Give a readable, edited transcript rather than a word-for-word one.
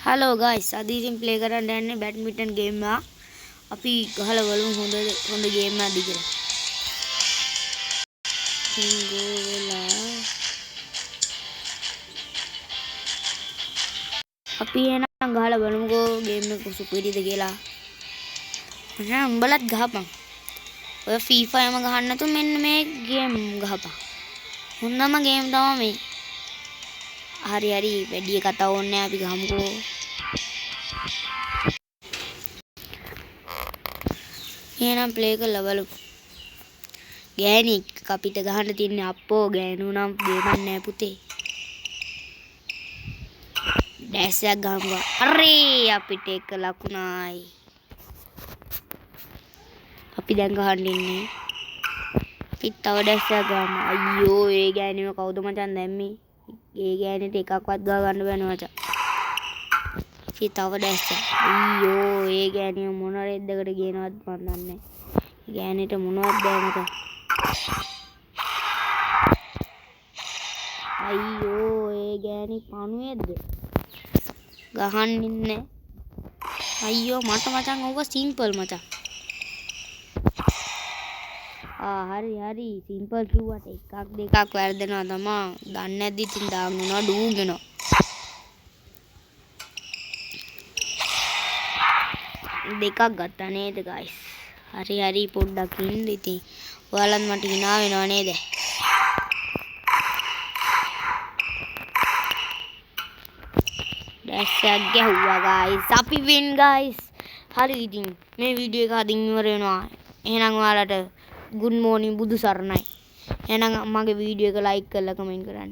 Hello guys, අද ඉතින් play කරන්න යන්නේ බැඩ්මින්ටන් ගේම් එක. අපි ගහලා බලමු හොඳ ගේම් එකක්ද කියලා. සිංගෝ වෙලා අපි එනම් ගහලා බලමුකෝ ගේම් එක සුපිරිද කියලා. එහෙනම් උඹලත් ගහපන්. ඔය FIFA එම ගහන්න නැතු මෙන්න මේ ගේම් ගහපන්. හොඳම ගේම් තමයි මේ. හරි වැඩි කතා ඕනේ අපි ගහමුකෝ. එහෙනම් ප්ලේ කරලා බලමු. ගෑණි අපිට ගහන්න තියන්නේ අප්පෝ ගෑනු නම් ගේමක් නෑ පුතේ. ඩෑස් එකක් ගහමුවා. හරි අපිට එක ලකුණයි. අපි දැන් ගහන්න ඉන්නේ. අපි තව ඩෑස් එකක් ගහමු. අයියෝ ඒ ගෑණිව කවුද මචං දැම්මේ? ඒ ගෑණිට එකක්වත් ගහ ගන්න බෑ මචං. ඉතින් තව ඩෑස් එකක්. අයියෝ ඒ ගෑණිව මොන රෙද්දකට ගේනවද මන් දන්නේ නැහැ. ගෑණිට මොනවද බෑ මචං. අයියෝ ඒ ගෑණි පණුවේද්ද? ගහන්න ඉන්නේ. අයියෝ මට මචං ඕක සිම්පල් මචං. හරි සිම්පල් කිව්වට එකක් දෙකක් වැරදෙනවා තමා. දන්නේ නැද්දි ඉතින් දාන්න උනා ඩූ වෙනවා. දෙකක් ගත්තා නේද guys? හරි පොඩ්ඩක් ඉන්න ඉතින්. ඔයාලත් මට hina වෙනව නේද? ඩෑස් එකක් ගැහුවා guys. අපි win guys. හරි ඉතින් මේ වීඩියෝ එක අදින් ඉවර වෙනවා. එහෙනම් ඔයාලට good morning බුදු සරණයි. එහෙනම් මගේ වීඩියෝ එක like කරලා කමෙන්ට් කරන්න.